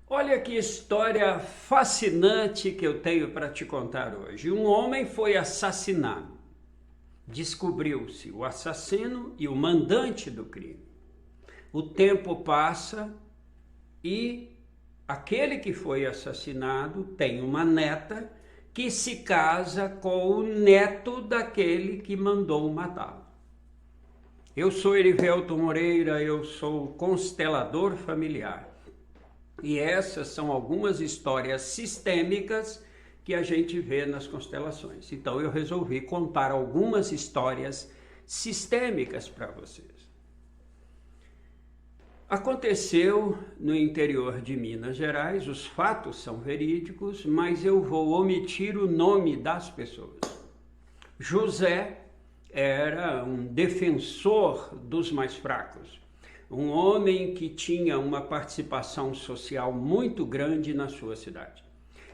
Olha que história fascinante que eu tenho para te contar hoje. Um homem foi assassinado. Descobriu-se o assassino e o mandante do crime. O tempo passa e aquele que foi assassinado tem uma neta que se casa com o neto daquele que mandou matá-lo. Eu sou Erivelton Moreira, eu sou constelador familiar. E essas são algumas histórias sistêmicas que a gente vê nas constelações. Então eu resolvi contar algumas histórias sistêmicas para vocês. Aconteceu no interior de Minas Gerais, os fatos são verídicos, mas eu vou omitir o nome das pessoas. José era um defensor dos mais fracos. Um homem que tinha uma participação social muito grande na sua cidade.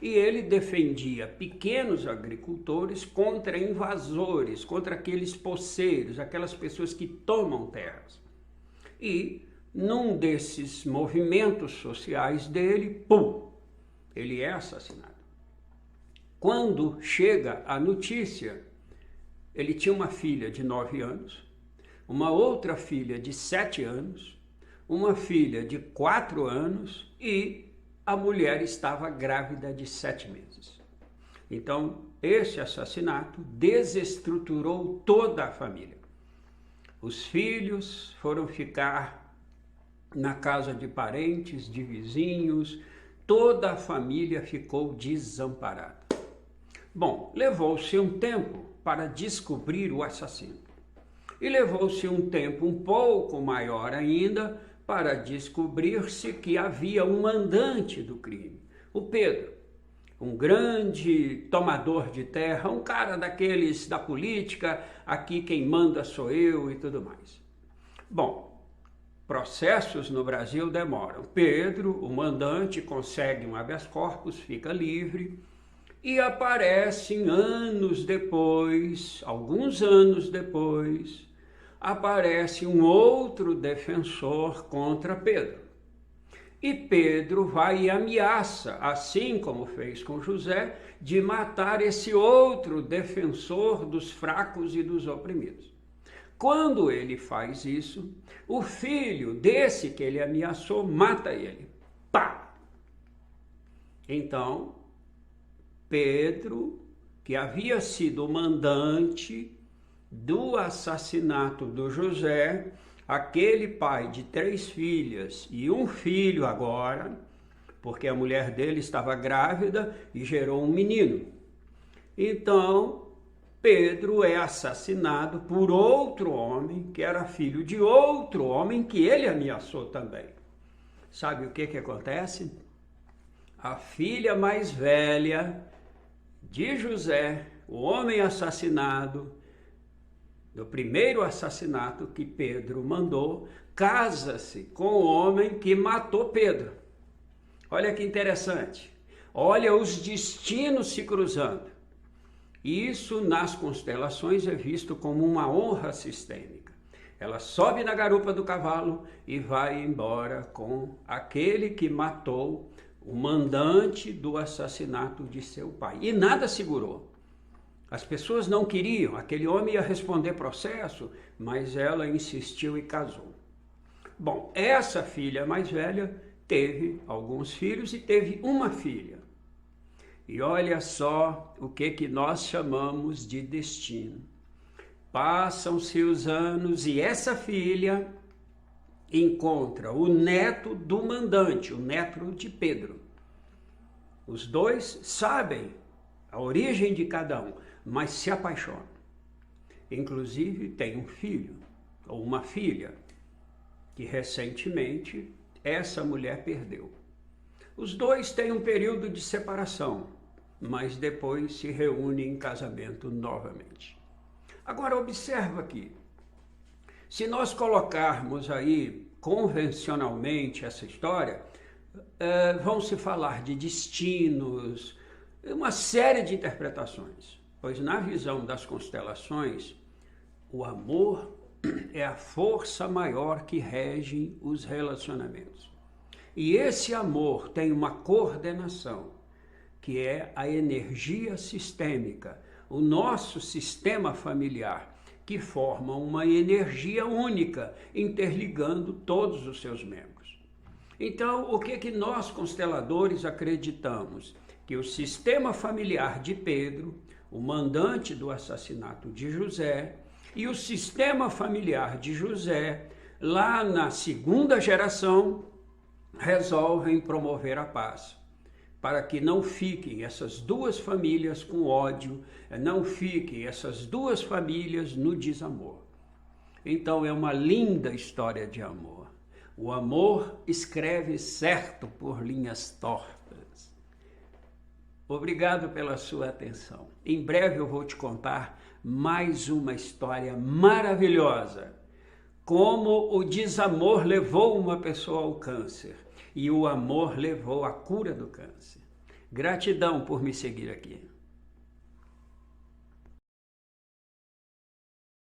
E ele defendia pequenos agricultores contra invasores, contra aqueles poceiros, aquelas pessoas que tomam terras. E num desses movimentos sociais dele, ele é assassinado. Quando chega a notícia, ele tinha uma filha de 9 anos, uma outra filha de 7 anos, uma filha de 4 anos e a mulher estava grávida de 7 meses. Então, esse assassinato desestruturou toda a família. Os filhos foram ficar na casa de parentes, de vizinhos, toda a família ficou desamparada. Bom, levou-se um tempo para descobrir o assassino. E levou-se um tempo um pouco maior ainda para descobrir-se que havia um mandante do crime, o Pedro, um grande tomador de terra, um cara daqueles da política, aqui quem manda sou eu e tudo mais. Bom, processos no Brasil demoram. Pedro, o mandante, consegue um habeas corpus, fica livre e aparecem anos depois, alguns anos depois, aparece um outro defensor contra Pedro. E Pedro vai e ameaça, assim como fez com José, de matar esse outro defensor dos fracos e dos oprimidos. Quando ele faz isso, o filho desse que ele ameaçou mata ele. Pá! Então, Pedro, que havia sido o mandante do assassinato do José, aquele pai de 3 filhas e um filho agora, porque a mulher dele estava grávida e gerou um menino. Então, Pedro é assassinado por outro homem, que era filho de outro homem que ele ameaçou também. Sabe o que acontece? A filha mais velha de José, o homem assassinado, do primeiro assassinato que Pedro mandou, casa-se com o homem que matou Pedro. Olha que interessante. Olha os destinos se cruzando. Isso nas constelações é visto como uma honra sistêmica. Ela sobe na garupa do cavalo e vai embora com aquele que matou o mandante do assassinato de seu pai. E nada segurou. As pessoas não queriam, aquele homem ia responder processo, mas ela insistiu e casou. Bom, essa filha mais velha teve alguns filhos e teve uma filha. E olha só o que nós chamamos de destino. Passam-se os anos e essa filha encontra o neto do mandante, o neto de Pedro. Os dois sabem a origem de cada um, mas se apaixonam. Inclusive tem um filho ou uma filha que recentemente essa mulher perdeu. Os dois têm um período de separação, mas depois se reúnem em casamento novamente. Agora observa aqui, se nós colocarmos aí convencionalmente essa história, vão se falar de destinos, uma série de interpretações, pois na visão das constelações, o amor é a força maior que rege os relacionamentos. E esse amor tem uma coordenação, que é a energia sistêmica, o nosso sistema familiar, que forma uma energia única, interligando todos os seus membros. Então, o que nós consteladores acreditamos? Que o sistema familiar de Pedro, o mandante do assassinato de José, e o sistema familiar de José, lá na segunda geração, resolvem promover a paz, para que não fiquem essas duas famílias com ódio, não fiquem essas duas famílias no desamor. Então é uma linda história de amor. O amor escreve certo por linhas tortas. Obrigado pela sua atenção. Em breve eu vou te contar mais uma história maravilhosa. Como o desamor levou uma pessoa ao câncer e o amor levou à cura do câncer. Gratidão por me seguir aqui.